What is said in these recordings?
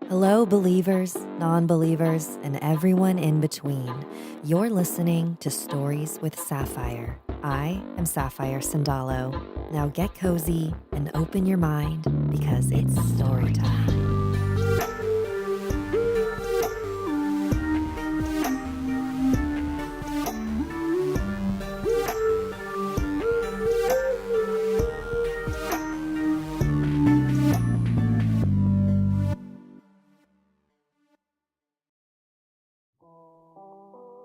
Hello, believers, non-believers, and everyone in between. You're listening to Stories with Sapphire. I am Sapphire Sandalo. Now get cozy and open your mind because it's story time.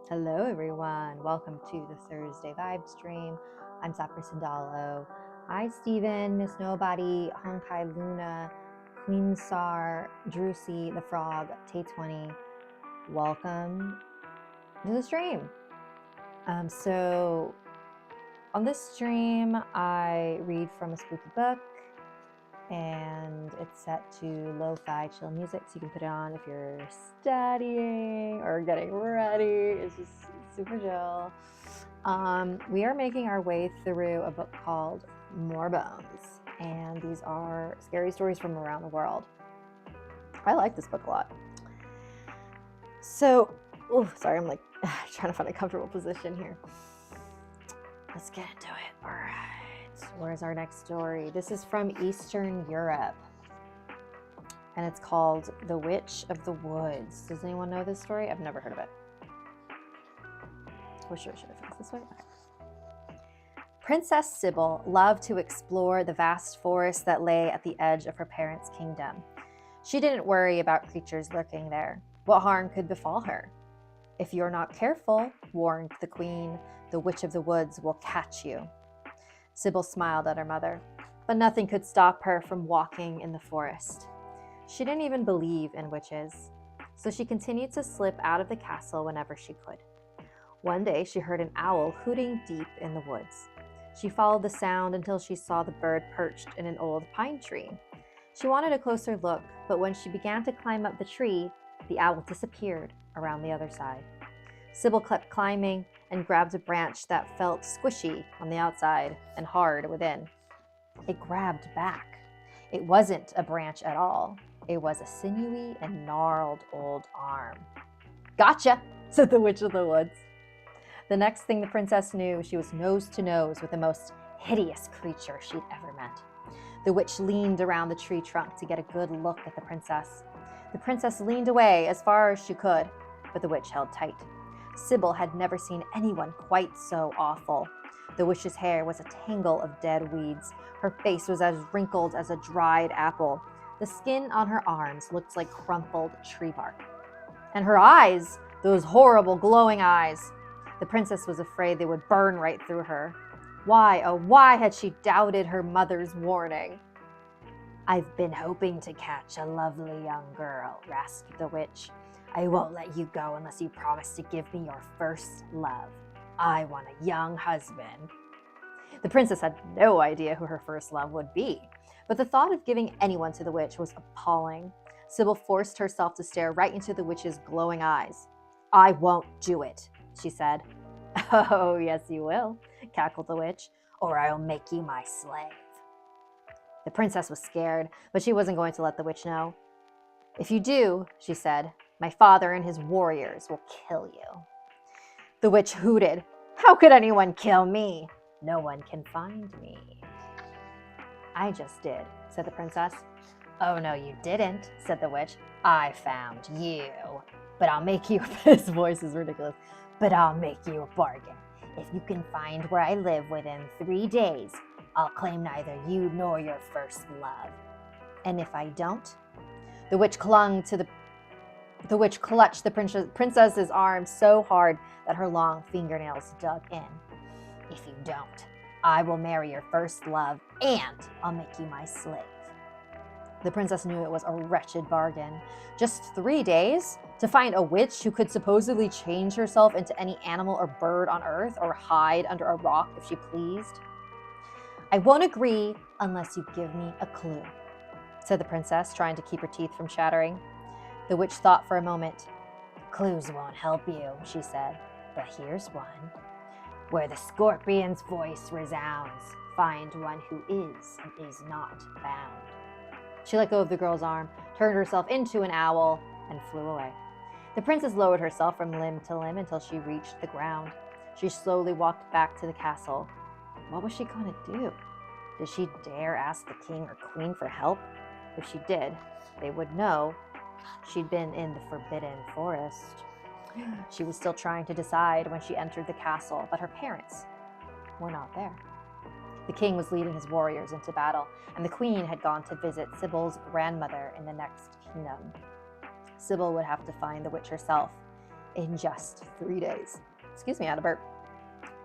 Hello, everyone. Welcome to the Thursday Vibe Stream. I'm Sapphire Sandalo. Hi, Steven, Miss Nobody, Honkai Luna, Queen Sar, Drusy, the Frog, Tay20. Welcome to the stream. So on this stream, I read from a spooky book, and it's set to lo-fi chill music, so you can put it on if you're studying or getting ready. It's just super chill. We are making our way through a book called More Bones, and these are scary stories from around the world. I like this book a lot. So, sorry, I'm like trying to find a comfortable position here. Let's get into it. All right. Where's our next story? This is from Eastern Europe, and it's called The Witch of the Woods. Does anyone know this story? I've never heard of it. For sure, should have faced this way. Okay. Princess Sybil loved to explore the vast forest that lay at the edge of her parents' kingdom. She didn't worry about creatures lurking there. What harm could befall her? If you're not careful, warned the queen, the Witch of the Woods will catch you. Sybil smiled at her mother, but nothing could stop her from walking in the forest. She didn't even believe in witches, so she continued to slip out of the castle whenever she could. One day, she heard an owl hooting deep in the woods. She followed the sound until she saw the bird perched in an old pine tree. She wanted a closer look, but when she began to climb up the tree, the owl disappeared around the other side. Sybil kept climbing and grabbed a branch that felt squishy on the outside and hard within. It grabbed back. It wasn't a branch at all. It was a sinewy and gnarled old arm. "Gotcha," said the Witch of the Woods. The next thing the princess knew, she was nose to nose with the most hideous creature she'd ever met. The witch leaned around the tree trunk to get a good look at the princess. The princess leaned away as far as she could, but the witch held tight. Sybil had never seen anyone quite so awful. The witch's hair was a tangle of dead weeds. Her face was as wrinkled as a dried apple. The skin on her arms looked like crumpled tree bark. And her eyes, those horrible glowing eyes. The princess was afraid they would burn right through her. Why, oh why had she doubted her mother's warning? "I've been hoping to catch a lovely young girl," rasped the witch. "I won't let you go unless you promise to give me your first love. I want a young husband." The princess had no idea who her first love would be, but the thought of giving anyone to the witch was appalling. Sybil forced herself to stare right into the witch's glowing eyes. "I won't do it," she said. "Oh, yes you will," cackled the witch, "or I'll make you my slave." The princess was scared, but she wasn't going to let the witch know. "If you do," she said, "my father and his warriors will kill you." The witch hooted. "How could anyone kill me? No one can find me." "I just did," said the princess. "Oh, no, you didn't," said the witch. "I found you. But I'll make you," his voice is ridiculous, "but I'll make you a bargain. If you can find where I live within 3 days, I'll claim neither you nor your first love. And if I don't?" The witch clutched the princess's arm so hard that her long fingernails dug in. "If you don't, I will marry your first love and I'll make you my slave." The princess knew it was a wretched bargain. Just 3 days to find a witch who could supposedly change herself into any animal or bird on earth or hide under a rock if she pleased. "I won't agree unless you give me a clue," said the princess, trying to keep her teeth from chattering. The witch thought for a moment. "Clues won't help you," she said, "but here's one. Where the scorpion's voice resounds, find one who is and is not bound. She let go of the girl's arm, turned herself into an owl, and flew away. The princess lowered herself from limb to limb until she reached the ground. She slowly walked back to the castle. What was she going to do? Did she dare ask the king or queen for help? If she did, they would know she'd been in the Forbidden Forest. She was still trying to decide when she entered the castle, but her parents were not there. The king was leading his warriors into battle, and the queen had gone to visit Sybil's grandmother in the next kingdom. Sybil would have to find the witch herself in just 3 days. Excuse me, I had a burp.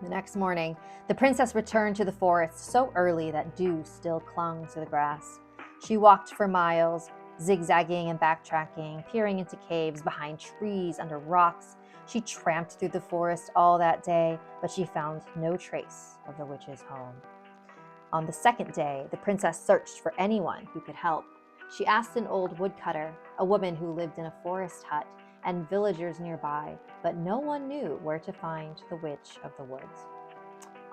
The next morning, the princess returned to the forest so early that dew still clung to the grass. She walked for miles, zigzagging and backtracking, peering into caves, behind trees, under rocks. She tramped through the forest all that day, but she found no trace of the witch's home. On the second day, the princess searched for anyone who could help. She asked an old woodcutter, a woman who lived in a forest hut, and villagers nearby, but no one knew where to find the witch of the woods.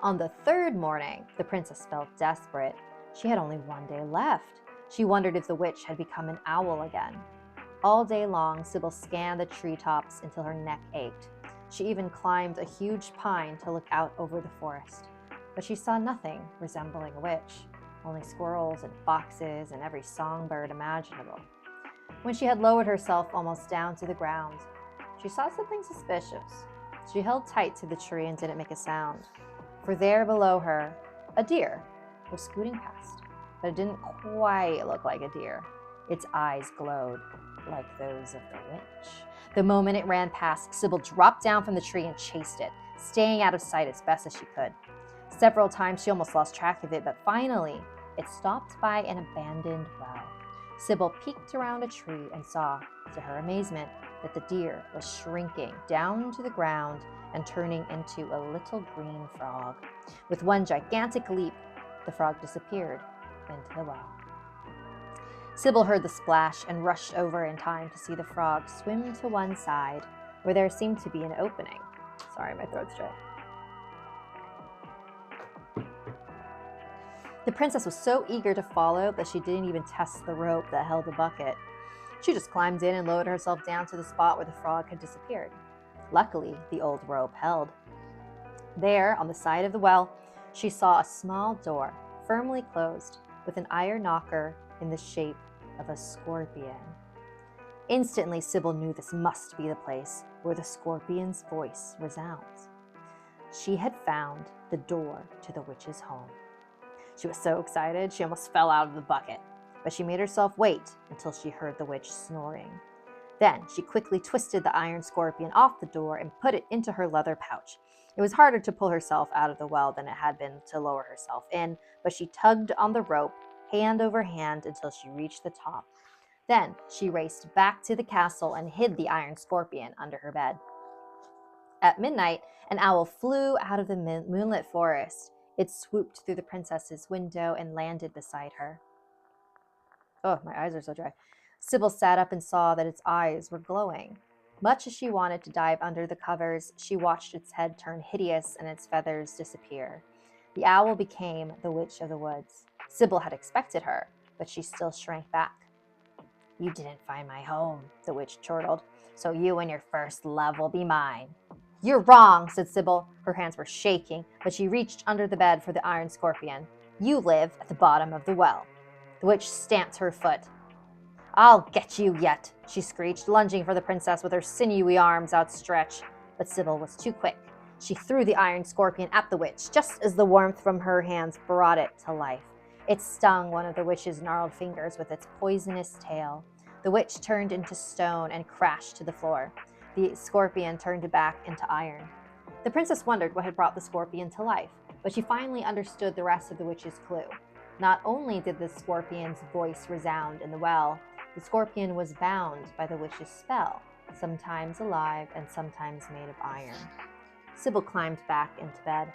On the third morning, the princess felt desperate. She had only 1 day left. She wondered if the witch had become an owl again. All day long, Sybil scanned the treetops until her neck ached. She even climbed a huge pine to look out over the forest. But she saw nothing resembling a witch, only squirrels and foxes and every songbird imaginable. When she had lowered herself almost down to the ground, she saw something suspicious. She held tight to the tree and didn't make a sound. For there below her, a deer was scooting past, but it didn't quite look like a deer. Its eyes glowed like those of the witch. The moment it ran past, Sybil dropped down from the tree and chased it, staying out of sight as best as she could. Several times she almost lost track of it, but finally it stopped by an abandoned well. Sybil peeked around a tree and saw, to her amazement, that the deer was shrinking down to the ground and turning into a little green frog. With one gigantic leap, the frog disappeared into the well. Sybil heard the splash and rushed over in time to see the frog swim to one side, where there seemed to be an opening. Sorry, my throat's dry. The princess was so eager to follow that she didn't even test the rope that held the bucket. She just climbed in and lowered herself down to the spot where the frog had disappeared. Luckily, the old rope held. There, on the side of the well, she saw a small door, firmly closed, with an iron knocker in the shape of a scorpion. Instantly, Sybil knew this must be the place where the scorpion's voice resounds. She had found the door to the witch's home. She was so excited, she almost fell out of the bucket, but she made herself wait until she heard the witch snoring. Then she quickly twisted the iron scorpion off the door and put it into her leather pouch. It was harder to pull herself out of the well than it had been to lower herself in, but she tugged on the rope, hand over hand, until she reached the top. Then she raced back to the castle and hid the iron scorpion under her bed. At midnight, an owl flew out of the moonlit forest. It swooped through the princess's window and landed beside her. Oh, my eyes are so dry. Sybil sat up and saw that its eyes were glowing. Much as she wanted to dive under the covers, she watched its head turn hideous and its feathers disappear. The owl became the witch of the woods. Sybil had expected her, but she still shrank back. "You didn't find my home," the witch chortled, "so you and your first love will be mine." "You're wrong," said Sybil. Her hands were shaking, but she reached under the bed for the iron scorpion. "You live at the bottom of the well." The witch stamped her foot. "I'll get you yet," she screeched, lunging for the princess with her sinewy arms outstretched. But Sybil was too quick. She threw the iron scorpion at the witch, just as the warmth from her hands brought it to life. It stung one of the witch's gnarled fingers with its poisonous tail. The witch turned into stone and crashed to the floor. The scorpion turned back into iron. The princess wondered what had brought the scorpion to life, but she finally understood the rest of the witch's clue. Not only did the scorpion's voice resound in the well, the scorpion was bound by the witch's spell, sometimes alive and sometimes made of iron. Sybil climbed back into bed.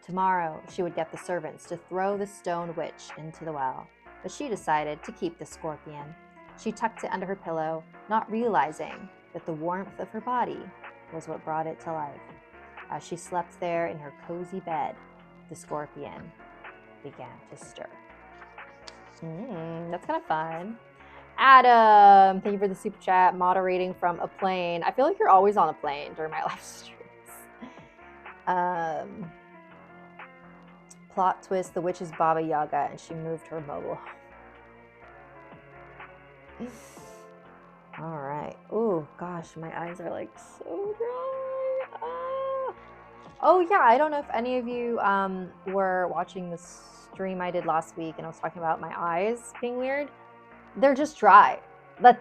Tomorrow, she would get the servants to throw the stone witch into the well, but she decided to keep the scorpion. She tucked it under her pillow, not realizing that the warmth of her body was what brought it to life. As she slept there in her cozy bed, the scorpion began to stir. That's kind of fun. Adam, thank you for the super chat. Moderating from a plane. I feel like you're always on a plane during my live streams. Plot twist, the witch is Baba Yaga and she moved her mobile home. All right. Oh gosh, my eyes are like so dry. Oh yeah, I don't know if any of you were watching the stream I did last week and I was talking about my eyes being weird. They're just dry.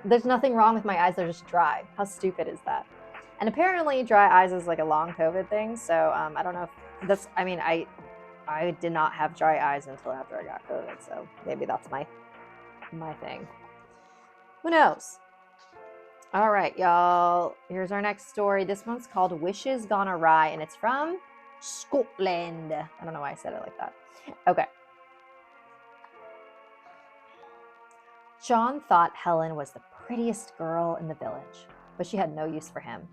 There's nothing wrong with my eyes, they're just dry. How stupid is that? And apparently dry eyes is like a long COVID thing, so I don't know if that's, I mean, I did not have dry eyes until after I got COVID, so maybe that's my thing. Who knows? All right, y'all. Here's our next story. This one's called Wishes Gone Awry, and it's from Scotland. I don't know why I said it like that. Okay. John thought Helen was the prettiest girl in the village, but she had no use for him.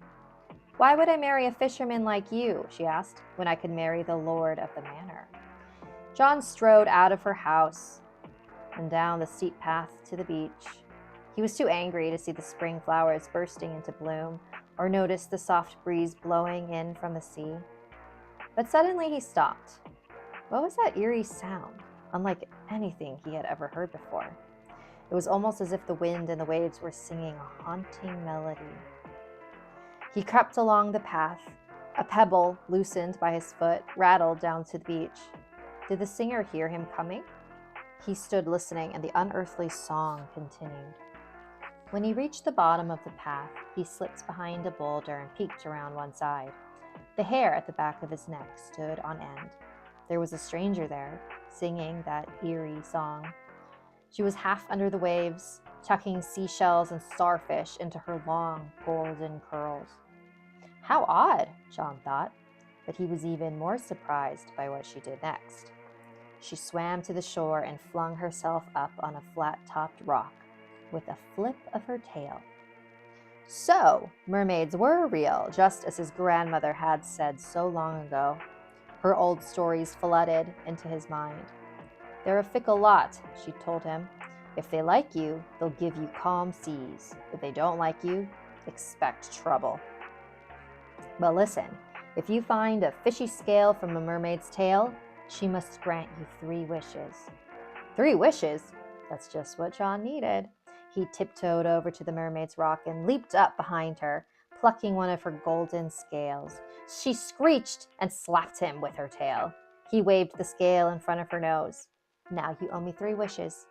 Why would I marry a fisherman like you, she asked, when I could marry the lord of the manor? John strode out of her house and down the steep path to the beach. He was too angry to see the spring flowers bursting into bloom or notice the soft breeze blowing in from the sea. But suddenly he stopped. What was that eerie sound, unlike anything he had ever heard before? It was almost as if the wind and the waves were singing a haunting melody. He crept along the path. A pebble, loosened by his foot, rattled down to the beach. Did the singer hear him coming? He stood listening, and the unearthly song continued. When he reached the bottom of the path, he slipped behind a boulder and peeked around one side. The hair at the back of his neck stood on end. There was a stranger there, singing that eerie song. She was half under the waves, tucking seashells and starfish into her long, golden curls. How odd, John thought, but he was even more surprised by what she did next. She swam to the shore and flung herself up on a flat-topped rock with a flip of her tail. So, mermaids were real, just as his grandmother had said so long ago. Her old stories flooded into his mind. They're a fickle lot, she told him. If they like you, they'll give you calm seas. If they don't like you, expect trouble. But listen, if you find a fishy scale from a mermaid's tail, she must grant you 3 wishes. 3 wishes? That's just what John needed. He tiptoed over to the mermaid's rock and leaped up behind her, plucking one of her golden scales. She screeched and slapped him with her tail. He waved the scale in front of her nose. Now you owe me 3 wishes.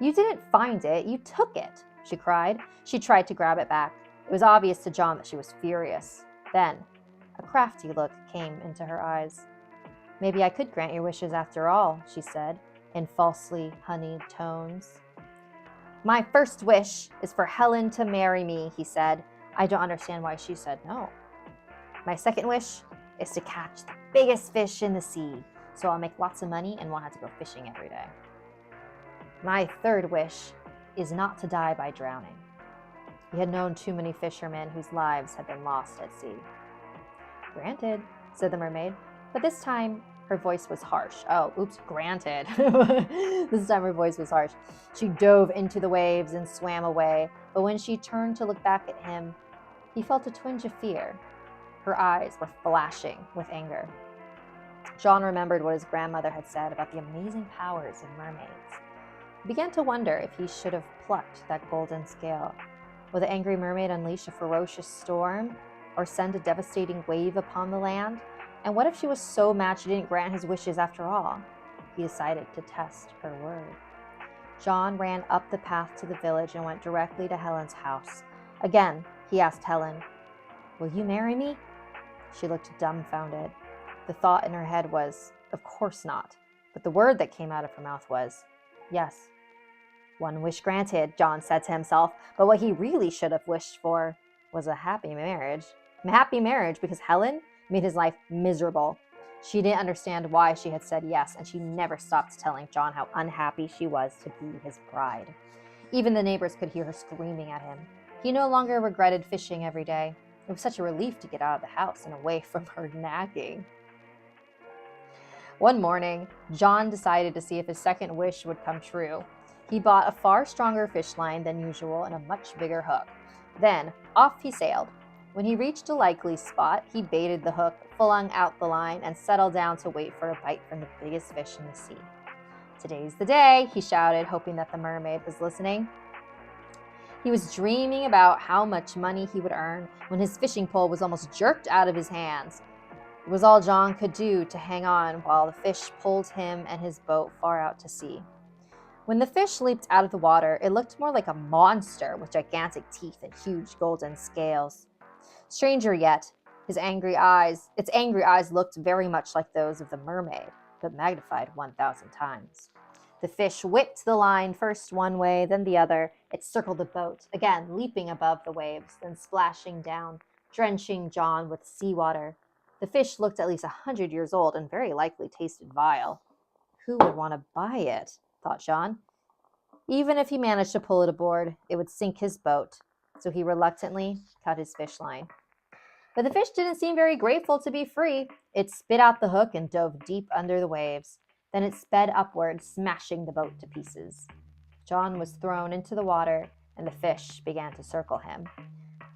You didn't find it, you took it, she cried. She tried to grab it back. It was obvious to John that she was furious. Then, a crafty look came into her eyes. Maybe I could grant your wishes after all, she said, in falsely honeyed tones. My first wish is for Helen to marry me, he said. I don't understand why she said no. My second wish is to catch the biggest fish in the sea, so I'll make lots of money and won't have to go fishing every day. My third wish is not to die by drowning. He had known too many fishermen whose lives had been lost at sea. Granted, said the mermaid, but this time her voice was harsh. Oh, oops, granted. This time her voice was harsh. She dove into the waves and swam away, but when she turned to look back at him, he felt a twinge of fear. Her eyes were flashing with anger. John remembered what his grandmother had said about the amazing powers of mermaids. He began to wonder if he should have plucked that golden scale. Will the angry mermaid unleash a ferocious storm or send a devastating wave upon the land? And what if she was so mad she didn't grant his wishes after all? He decided to test her word. John ran up the path to the village and went directly to Helen's house. Again, he asked Helen, "Will you marry me?" She looked dumbfounded. The thought in her head was, of course not. But the word that came out of her mouth was, yes. 1 wish granted, John said to himself, but what he really should have wished for was a happy marriage. A happy marriage because Helen made his life miserable. She didn't understand why she had said yes, and she never stopped telling John how unhappy she was to be his bride. Even the neighbors could hear her screaming at him. He no longer regretted fishing every day. It was such a relief to get out of the house and away from her nagging. One morning, John decided to see if his second wish would come true. He bought a far stronger fish line than usual and a much bigger hook. Then, off he sailed. When he reached a likely spot, he baited the hook, flung out the line, and settled down to wait for a bite from the biggest fish in the sea. "Today's the day," he shouted, hoping that the mermaid was listening. He was dreaming about how much money he would earn when his fishing pole was almost jerked out of his hands. It was all John could do to hang on while the fish pulled him and his boat far out to sea. When the fish leaped out of the water, it looked more like a monster with gigantic teeth and huge golden scales. Stranger yet, its angry eyes looked very much like those of the mermaid, but magnified 1,000 times. The fish whipped the line first one way, then the other. It circled the boat, again leaping above the waves, then splashing down, drenching John with seawater. The fish looked at least 100 years old and very likely tasted vile. Who would want to buy it, thought John. Even if he managed to pull it aboard, it would sink his boat, so he reluctantly cut his fish line. But the fish didn't seem very grateful to be free. It spit out the hook and dove deep under the waves. Then it sped upward, smashing the boat to pieces. John was thrown into the water, and the fish began to circle him.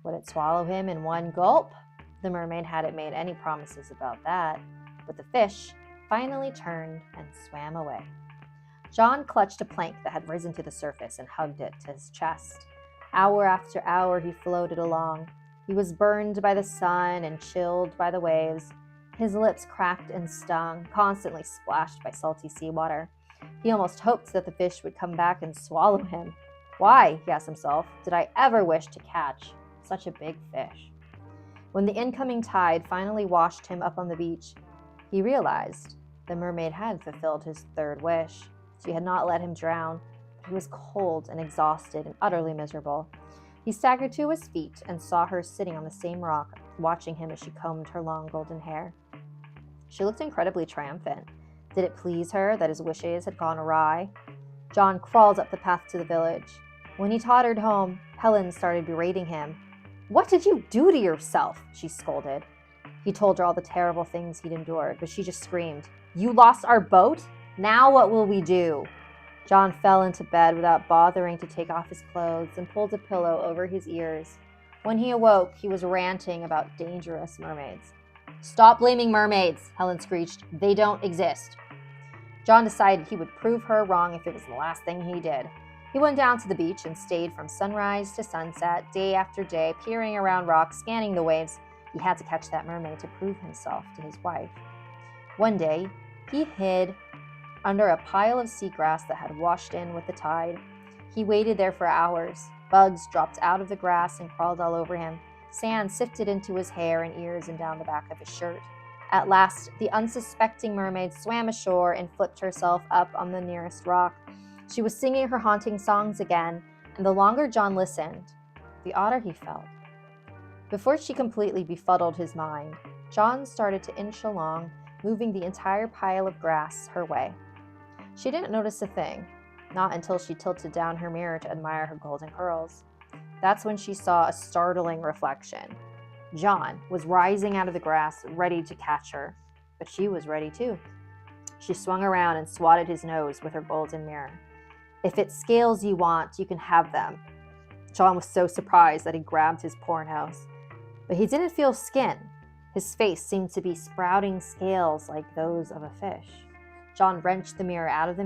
Would it swallow him in one gulp? The mermaid hadn't made any promises about that, but the fish finally turned and swam away. John clutched a plank that had risen to the surface and hugged it to his chest. Hour after hour he floated along. He was burned by the sun and chilled by the waves. His lips cracked and stung, constantly splashed by salty seawater. He almost hoped that the fish would come back and swallow him. Why, he asked himself, did I ever wish to catch such a big fish? When the incoming tide finally washed him up on the beach, he realized the mermaid had fulfilled his third wish. She had not let him drown, but he was cold and exhausted and utterly miserable. He staggered to his feet and saw her sitting on the same rock, watching him as she combed her long golden hair. She looked incredibly triumphant. Did it please her that his wishes had gone awry? John crawled up the path to the village. When he tottered home, Helen started berating him. "What did you do to yourself?" she scolded. He told her all the terrible things he'd endured, but she just screamed, "You lost our boat? Now what will we do?" John fell into bed without bothering to take off his clothes and pulled a pillow over his ears. When he awoke, he was ranting about dangerous mermaids. "Stop blaming mermaids," Helen screeched. "They don't exist." John decided he would prove her wrong if it was the last thing he did. He went down to the beach and stayed from sunrise to sunset, day after day, peering around rocks, scanning the waves. He had to catch that mermaid to prove himself to his wife. One day, he hid under a pile of seagrass that had washed in with the tide. He waited there for hours. Bugs dropped out of the grass and crawled all over him. Sand sifted into his hair and ears and down the back of his shirt. At last, the unsuspecting mermaid swam ashore and flipped herself up on the nearest rock. She was singing her haunting songs again, and the longer John listened, the odder he felt. Before she completely befuddled his mind, John started to inch along, moving the entire pile of grass her way. She didn't notice a thing, not until she tilted down her mirror to admire her golden curls. That's when she saw a startling reflection. John was rising out of the grass, ready to catch her, but she was ready too. She swung around and swatted his nose with her golden mirror. "If it's scales you want, you can have them." John was so surprised that he grabbed his poor nose. But he didn't feel skin. His face seemed to be sprouting scales like those of a fish. John wrenched the mirror out of the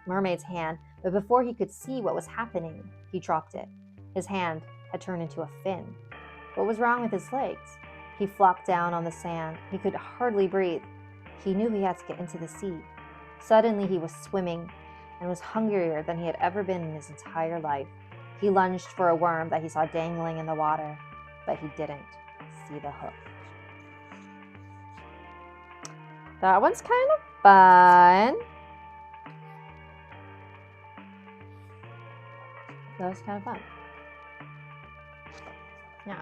mermaid's hand, but before he could see what was happening, he dropped it. His hand had turned into a fin. What was wrong with his legs? He flopped down on the sand. He could hardly breathe. He knew he had to get into the sea. Suddenly he was swimming and was hungrier than he had ever been in his entire life. He lunged for a worm that he saw dangling in the water, but he didn't see the hook. That one's kind of fun. That was kind of fun. Yeah.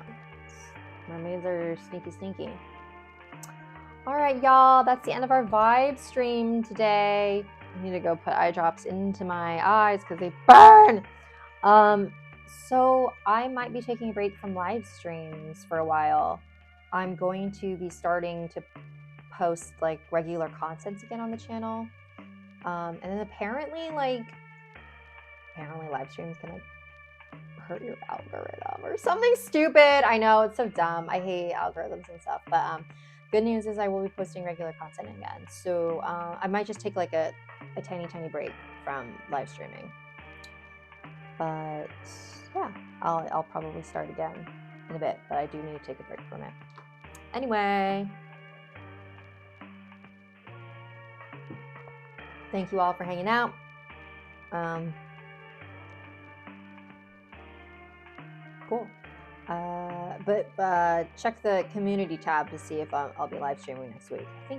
Mermaids are sneaky, sneaky. All right, y'all. That's the end of our vibe stream today. I need to go put eye drops into my eyes because they burn. So I might be taking a break from live streams for a while. I'm going to be starting to post like regular content again on the channel. And then apparently live streams gonna hurt your algorithm or something stupid. I know, it's so dumb. I hate algorithms and stuff. But good news is I will be posting regular content again. So I might just take like a tiny break from live streaming. But yeah, I'll probably start again in a bit, but I do need to take a break from it. Anyway, thank you all for hanging out. Cool. But check the community tab to see if I'll be live streaming next week. I think